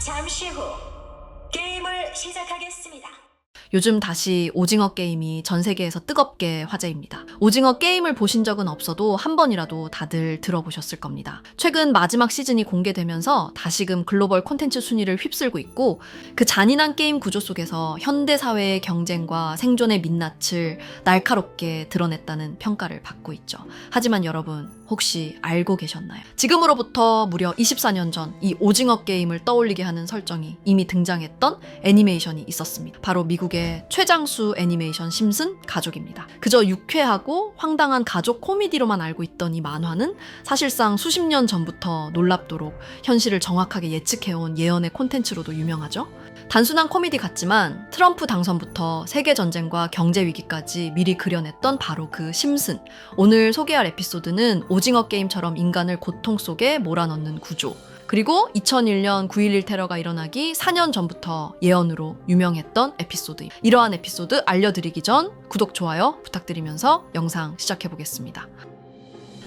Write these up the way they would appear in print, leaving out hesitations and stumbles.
잠시 후 게임을 시작하겠습니다. 요즘 다시 오징어 게임이 전 세계에서 뜨겁게 화제입니다. 오징어 게임을 보신 적은 없어도 한 번이라도 다들 들어보셨을 겁니다. 최근 마지막 시즌이 공개되면서 다시금 글로벌 콘텐츠 순위를 휩쓸고 있고, 그 잔인한 게임 구조 속에서 현대 사회의 경쟁과 생존의 민낯을 날카롭게 드러냈다는 평가를 받고 있죠. 하지만 여러분, 혹시 알고 계셨나요? 지금으로부터 무려 24년 전 이 오징어 게임을 떠올리게 하는 설정이 이미 등장했던 애니메이션이 있었습니다. 바로 미국의 최장수 애니메이션 심슨 가족입니다. 그저 유쾌하고 황당한 가족 코미디로만 알고 있던 이 만화는 사실상 수십 년 전부터 놀랍도록 현실을 정확하게 예측해온 예언의 콘텐츠로도 유명하죠. 단순한 코미디 같지만 트럼프 당선부터 세계전쟁과 경제위기까지 미리 그려냈던 바로 그 심슨. 오늘 소개할 에피소드는 오징어 게임처럼 인간을 고통 속에 몰아넣는 구조, 그리고 2001년 9.11 테러가 일어나기 4년 전부터 예언으로 유명했던 에피소드. 이러한 에피소드 알려드리기 전 구독, 좋아요 부탁드리면서 영상 시작해보겠습니다.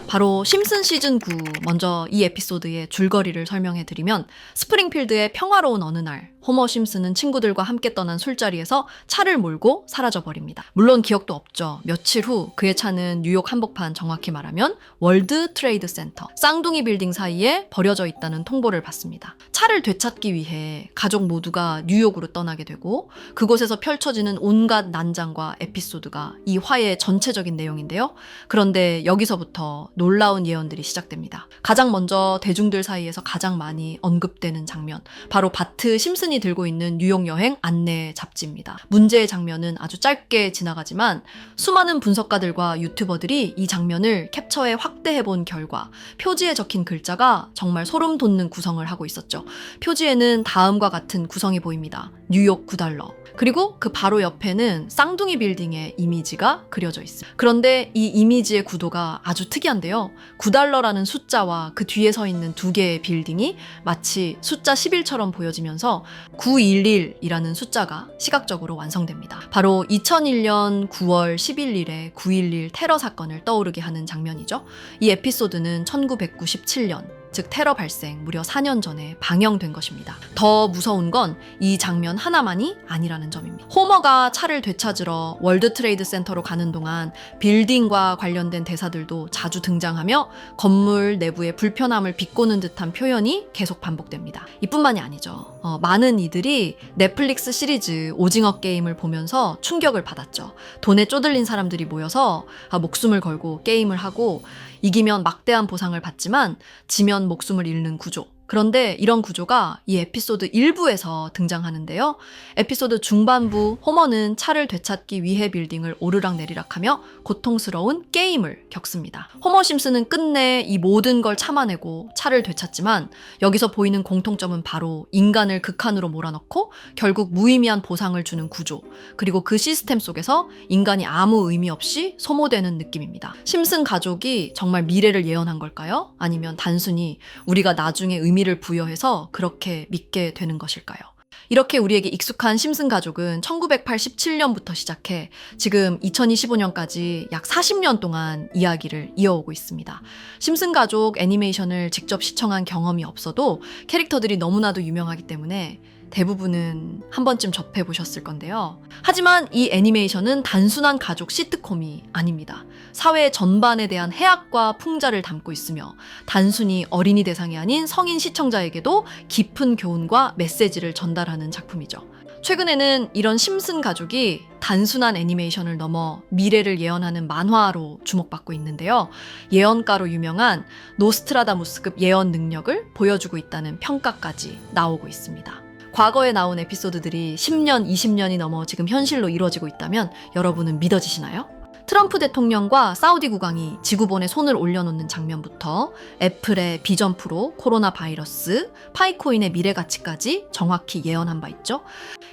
바로 심슨 시즌 9, 먼저 이 에피소드의 줄거리를 설명해드리면, 스프링필드의 평화로운 어느 날 호머 심슨은 친구들과 함께 떠난 술자리에서 차를 몰고 사라져버립니다. 물론 기억도 없죠. 며칠 후 그의 차는 뉴욕 한복판, 정확히 말하면 월드 트레이드 센터 쌍둥이 빌딩 사이에 버려져 있다는 통보를 받습니다. 차를 되찾기 위해 가족 모두가 뉴욕으로 떠나게 되고, 그곳에서 펼쳐지는 온갖 난장과 에피소드가 이 화의 전체적인 내용인데요. 그런데 여기서부터 놀라운 예언들이 시작됩니다. 가장 먼저 대중들 사이에서 가장 많이 언급되는 장면, 바로 바트 심슨이 들고 있는 뉴욕 여행 안내 잡지입니다. 문제의 장면은 아주 짧게 지나가지만 수많은 분석가들과 유튜버들이 이 장면을 캡처해 확대해본 결과 표지에 적힌 글자가 정말 소름 돋는 구성을 하고 있었죠. 표지에는 다음과 같은 구성이 보입니다. 뉴욕 9달러. 그리고 그 바로 옆에는 쌍둥이 빌딩의 이미지가 그려져 있어요. 그런데 이 이미지의 구도가 아주 특이한데요. 9달러라는 숫자와 그 뒤에 서 있는 두 개의 빌딩이 마치 숫자 11처럼 보여지면서 911이라는 숫자가 시각적으로 완성됩니다. 바로 2001년 9월 11일의 9.11 테러 사건을 떠오르게 하는 장면이죠. 이 에피소드는 1997년, 즉 테러 발생 무려 4년 전에 방영된 것입니다. 더 무서운 건 이 장면 하나만이 아니라는 점입니다. 호머가 차를 되찾으러 월드 트레이드 센터로 가는 동안 빌딩과 관련된 대사들도 자주 등장하며 건물 내부의 불편함을 비꼬는 듯한 표현이 계속 반복됩니다. 이뿐만이 아니죠. 많은 이들이 넷플릭스 시리즈 오징어 게임을 보면서 충격을 받았죠. 돈에 쪼들린 사람들이 모여서 목숨을 걸고 게임을 하고, 이기면 막대한 보상을 받지만 지면 목숨을 잃는 구조. 그런데 이런 구조가 이 에피소드 일부에서 등장하는데요. 에피소드 중반부 호머는 차를 되찾기 위해 빌딩을 오르락내리락하며 고통스러운 게임을 겪습니다. 호머 심슨은 끝내 이 모든 걸 참아내고 차를 되찾지만, 여기서 보이는 공통점은 바로 인간을 극한으로 몰아넣고 결국 무의미한 보상을 주는 구조, 그리고 그 시스템 속에서 인간이 아무 의미 없이 소모되는 느낌입니다. 심슨 가족이 정말 미래를 예언한 걸까요? 아니면 단순히 우리가 나중에 의미를 부여해서 그렇게 믿게 되는 것일까요? 이렇게 우리에게 익숙한 심슨 가족은 1987년부터 시작해 지금 2025년까지 약 40년 동안 이야기를 이어오고 있습니다. 심슨 가족 애니메이션을 직접 시청한 경험이 없어도 캐릭터들이 너무나도 유명하기 때문에 대부분은 한 번쯤 접해보셨을 건데요. 하지만 이 애니메이션은 단순한 가족 시트콤이 아닙니다. 사회 전반에 대한 해악과 풍자를 담고 있으며, 단순히 어린이 대상이 아닌 성인 시청자에게도 깊은 교훈과 메시지를 전달하는 작품이죠. 최근에는 이런 심슨 가족이 단순한 애니메이션을 넘어 미래를 예언하는 만화로 주목받고 있는데요. 예언가로 유명한 노스트라다무스급 예언 능력을 보여주고 있다는 평가까지 나오고 있습니다. 과거에 나온 에피소드들이 10년, 20년이 넘어 지금 현실로 이루어지고 있다면 여러분은 믿어지시나요? 트럼프 대통령과 사우디 국왕이 지구본에 손을 올려놓는 장면부터 애플의 비전 프로, 코로나 바이러스, 파이코인의 미래 가치까지 정확히 예언한 바 있죠.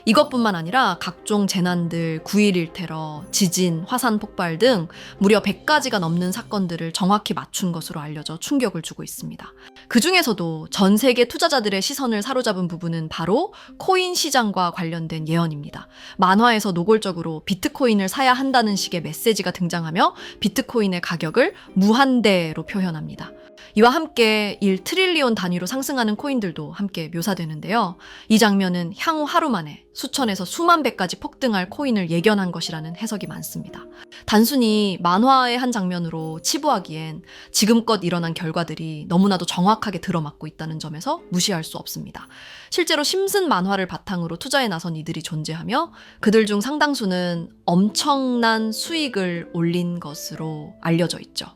이것뿐만 아니라 각종 재난들, 9.11 테러, 지진, 화산 폭발 등 무려 100가지가 넘는 사건들을 정확히 맞춘 것으로 알려져 충격을 주고 있습니다. 그 중에서도 전 세계 투자자들의 시선을 사로잡은 부분은 바로 코인 시장과 관련된 예언입니다. 만화에서 노골적으로 비트코인을 사야 한다는 식의 메시지가 등장하며 비트코인의 가격을 무한대로 표현합니다. 이와 함께 1트릴리온 단위로 상승하는 코인들도 함께 묘사되는데요. 이 장면은 향후 하루 만에 수천에서 수만 배까지 폭등할 코인을 예견한 것이라는 해석이 많습니다. 단순히 만화의 한 장면으로 치부하기엔 지금껏 일어난 결과들이 너무나도 정확하게 들어맞고 있다는 점에서 무시할 수 없습니다. 실제로 심슨 만화를 바탕으로 투자에 나선 이들이 존재하며 그들 중 상당수는 엄청난 수익을 올린 것으로 알려져 있죠.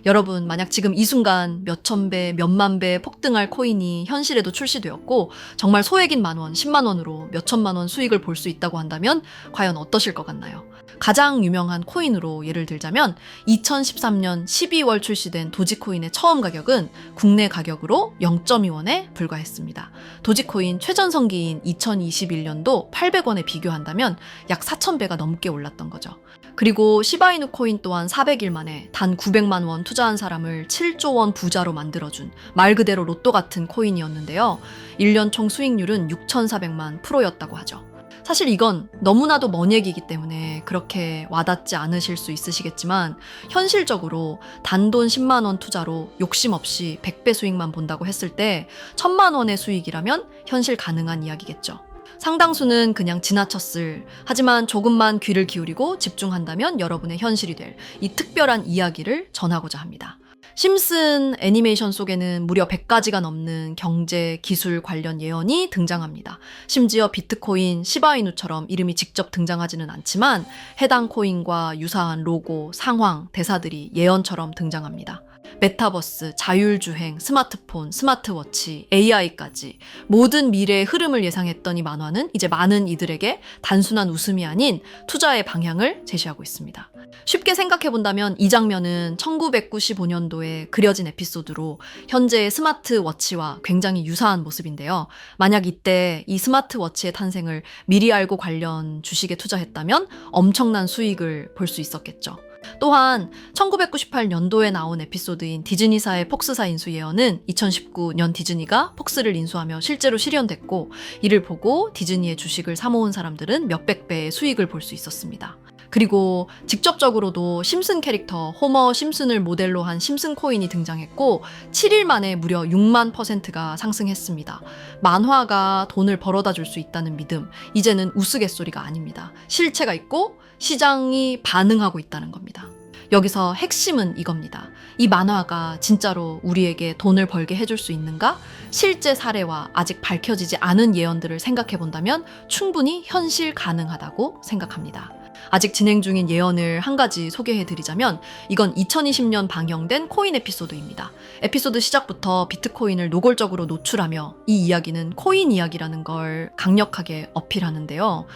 여러분, 만약 지금 이 순간 몇천 배, 몇만 배 폭등할 코인이 현실에도 출시되었고 정말 소액인 만원, 10만 원으로 몇천만 원 수익을 볼 수 있다고 한다면 과연 어떠실 것 같나요? 가장 유명한 코인으로 예를 들자면 2013년 12월 출시된 도지코인의 처음 가격은 국내 가격으로 0.2원에 불과했습니다. 도지코인 최전성기인 2021년도 800원에 비교한다면 약 4,000배가 넘게 올랐던 거죠. 그리고 시바이누 코인 또한 400일 만에 단 900만 원 투자한 사람을 7조 원 부자로 만들어준 말 그대로 로또 같은 코인이었는데요. 1년 총 수익률은 6,400만 %였다고 하죠. 사실 이건 너무나도 먼 얘기이기 때문에 그렇게 와닿지 않으실 수 있으시겠지만 현실적으로 단돈 10만 원 투자로 욕심 없이 100배 수익만 본다고 했을 때 1,000만 원의 수익이라면 현실 가능한 이야기겠죠. 상당수는 그냥 지나쳤을, 하지만 조금만 귀를 기울이고 집중한다면 여러분의 현실이 될 이 특별한 이야기를 전하고자 합니다. 심슨 애니메이션 속에는 무려 100가지가 넘는 경제, 기술 관련 예언이 등장합니다. 심지어 비트코인, 시바이누처럼 이름이 직접 등장하지는 않지만 해당 코인과 유사한 로고, 상황, 대사들이 예언처럼 등장합니다. 메타버스, 자율주행, 스마트폰, 스마트워치, AI까지 모든 미래의 흐름을 예상했던 이 만화는 이제 많은 이들에게 단순한 웃음이 아닌 투자의 방향을 제시하고 있습니다. 쉽게 생각해본다면 이 장면은 1995년도에 그려진 에피소드로 현재의 스마트워치와 굉장히 유사한 모습인데요. 만약 이때 이 스마트워치의 탄생을 미리 알고 관련 주식에 투자했다면 엄청난 수익을 볼 수 있었겠죠. 또한 1998년도에 나온 에피소드인 디즈니사의 폭스사 인수 예언은 2019년 디즈니가 폭스를 인수하며 실제로 실현됐고 이를 보고 디즈니의 주식을 사모은 사람들은 몇백 배의 수익을 볼 수 있었습니다. 그리고 직접적으로도 심슨 캐릭터 호머 심슨을 모델로 한 심슨 코인이 등장했고 7일 만에 무려 6만 %가 상승했습니다. 만화가 돈을 벌어다 줄 수 있다는 믿음, 이제는 우스갯소리가 아닙니다. 실체가 있고 시장이 반응하고 있다는 겁니다. 여기서 핵심은 이겁니다. 이 만화가 진짜로 우리에게 돈을 벌게 해줄 수 있는가? 실제 사례와 아직 밝혀지지 않은 예언들을 생각해 본다면 충분히 현실 가능하다고 생각합니다. 아직 진행 중인 예언을 한 가지 소개해 드리자면 이건 2020년 방영된 코인 에피소드입니다. 에피소드 시작부터 비트코인을 노골적으로 노출하며 이 이야기는 코인 이야기라는 걸 강력하게 어필하는데요.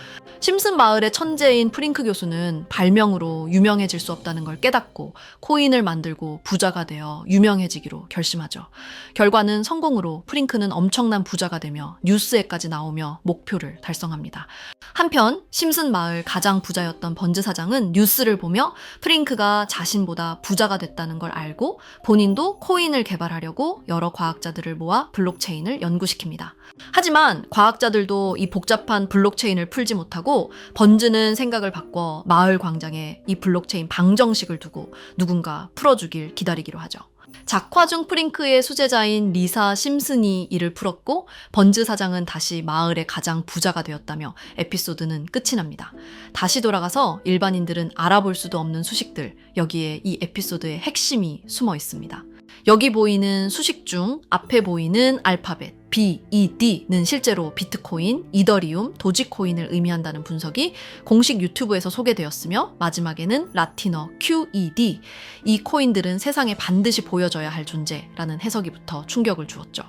심슨 마을의 천재인 프링크 교수는 발명으로 유명해질 수 없다는 걸 깨닫고 코인을 만들고 부자가 되어 유명해지기로 결심하죠. 결과는 성공으로 프링크는 엄청난 부자가 되며 뉴스에까지 나오며 목표를 달성합니다. 한편 심슨 마을 가장 부자였던 번즈 사장은 뉴스를 보며 프링크가 자신보다 부자가 됐다는 걸 알고 본인도 코인을 개발하려고 여러 과학자들을 모아 블록체인을 연구시킵니다. 하지만 과학자들도 이 복잡한 블록체인을 풀지 못하고 번즈는 생각을 바꿔 마을 광장에 이 블록체인 방정식을 두고 누군가 풀어주길 기다리기로 하죠. 작화 중 프링크의 수제자인 리사 심슨이 이를 풀었고 번즈 사장은 다시 마을의 가장 부자가 되었다며 에피소드는 끝이 납니다. 다시 돌아가서 일반인들은 알아볼 수도 없는 수식들, 여기에 이 에피소드의 핵심이 숨어 있습니다. 여기 보이는 수식 중 앞에 보이는 알파벳 B, E, D는 실제로 비트코인, 이더리움, 도지코인을 의미한다는 분석이 공식 유튜브에서 소개되었으며 마지막에는 라틴어 QED, 이 코인들은 세상에 반드시 보여져야 할 존재라는 해석이 붙어 충격을 주었죠.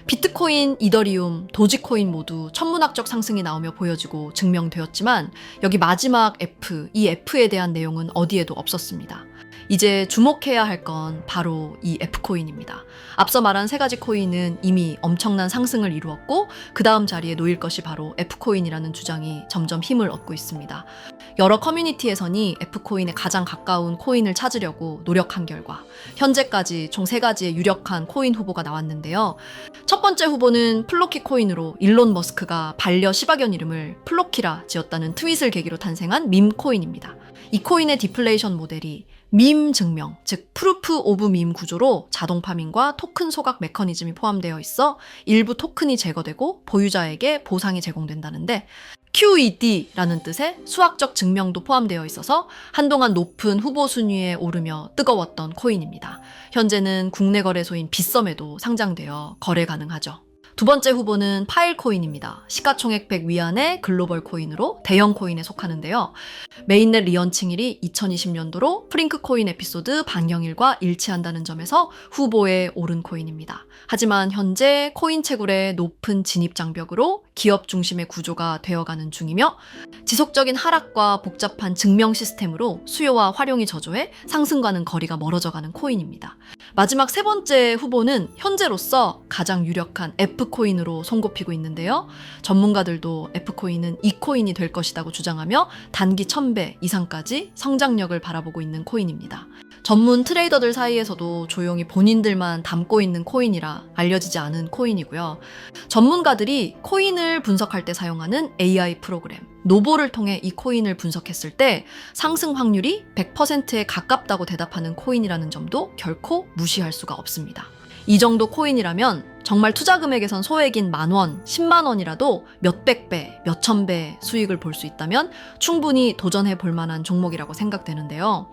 비트코인, 이더리움, 도지코인 모두 천문학적 상승이 나오며 보여지고 증명되었지만 여기 마지막 F, 이 F에 대한 내용은 어디에도 없었습니다. 이제 주목해야 할 건 바로 이 F코인입니다. 앞서 말한 세 가지 코인은 이미 엄청난 상승을 이루었고 그 다음 자리에 놓일 것이 바로 F코인이라는 주장이 점점 힘을 얻고 있습니다. 여러 커뮤니티에서는 F코인에 가장 가까운 코인을 찾으려고 노력한 결과 현재까지 총 3가지의 유력한 코인 후보가 나왔는데요. 첫 번째 후보는 플로키 코인으로 일론 머스크가 반려 시바견 이름을 플로키라 지었다는 트윗을 계기로 탄생한 밈 코인입니다. 이 코인의 디플레이션 모델이 밈 증명, 즉 프루프 오브 밈 구조로 자동 파밍과 토큰 소각 메커니즘이 포함되어 있어 일부 토큰이 제거되고 보유자에게 보상이 제공된다는데, QED라는 뜻의 수학적 증명도 포함되어 있어서 한동안 높은 후보 순위에 오르며 뜨거웠던 코인입니다. 현재는 국내 거래소인 빗썸에도 상장되어 거래 가능하죠. 두 번째 후보는 파일코인입니다. 시가총액 100 위안의 글로벌 코인으로 대형 코인에 속하는데요. 메인넷 리언칭일이 2020년도로 프링크 코인 에피소드 방영일과 일치한다는 점에서 후보에 오른 코인입니다. 하지만 현재 코인 채굴의 높은 진입 장벽으로 기업 중심의 구조가 되어가는 중이며, 지속적인 하락과 복잡한 증명 시스템으로 수요와 활용이 저조해 상승과는 거리가 멀어져가는 코인입니다. 마지막 세 번째 후보는 현재로서 가장 유력한 F코인으로 손꼽히고 있는데요. 전문가들도 F코인은 E코인이 될 것이라고 주장하며 단기 1000배 이상까지 성장력을 바라보고 있는 코인입니다. 전문 트레이더들 사이에서도 조용히 본인들만 담고 있는 코인이라 알려지지 않은 코인이고요. 전문가들이 코인을 분석할 때 사용하는 AI 프로그램 노보를 통해 이 코인을 분석했을 때 상승 확률이 100%에 가깝다고 대답하는 코인이라는 점도 결코 무시할 수가 없습니다. 이 정도 코인이라면 정말 투자 금액에선 소액인 10,000원, 10만 원이라도 몇백 배, 몇천 배 수익을 볼 수 있다면 충분히 도전해 볼 만한 종목이라고 생각되는데요.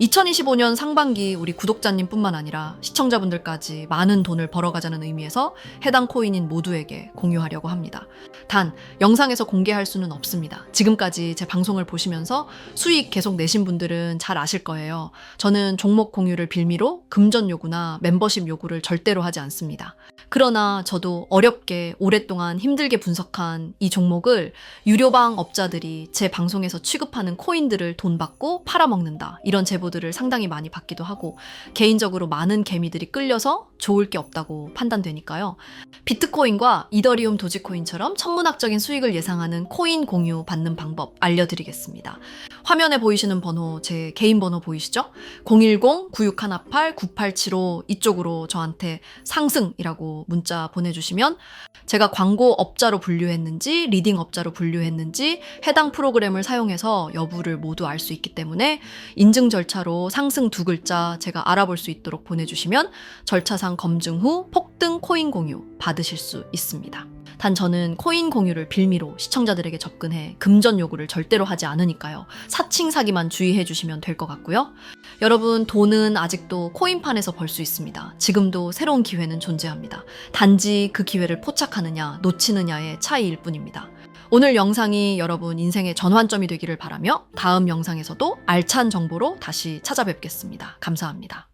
2025년 상반기 우리 구독자님뿐만 아니라 시청자분들까지 많은 돈을 벌어가자는 의미에서 해당 코인인 모두에게 공유하려고 합니다. 단, 영상에서 공개할 수는 없습니다. 지금까지 제 방송을 보시면서 수익 계속 내신 분들은 잘 아실 거예요. 저는 종목 공유를 빌미로 금전 요구나 멤버십 요구를 절대로 하지 않습니다. 그러나 저도 어렵게 오랫동안 힘들게 분석한 이 종목을 유료방 업자들이 제 방송에서 취급하는 코인들을 돈 받고 팔아먹는다, 이런 제보들을 상당히 많이 받기도 하고 개인적으로 많은 개미들이 끌려서 좋을 게 없다고 판단되니까요. 비트코인과 이더리움 도지코인처럼 천문학적인 수익을 예상하는 코인 공유 받는 방법 알려드리겠습니다. 화면에 보이시는 번호, 제 개인 번호 보이시죠? 010-9618-9875 이쪽으로 저한테 상승이라고 문자 보내주시면 제가 광고 업자로 분류했는지 리딩 업자로 분류했는지 해당 프로그램을 사용해서 여부를 모두 알 수 있기 때문에 인증 절차로 상승 두 글자 제가 알아볼 수 있도록 보내주시면 절차상 검증 후 폭등 코인 공유 받으실 수 있습니다. 단 저는 코인 공유를 빌미로 시청자들에게 접근해 금전 요구를 절대로 하지 않으니까요. 사칭 사기만 주의해 주시면 될 것 같고요. 여러분, 돈은 아직도 코인판에서 벌 수 있습니다. 지금도 새로운 기회는 존재합니다. 단지 그 기회를 포착하느냐 놓치느냐의 차이일 뿐입니다. 오늘 영상이 여러분 인생의 전환점이 되기를 바라며 다음 영상에서도 알찬 정보로 다시 찾아뵙겠습니다. 감사합니다.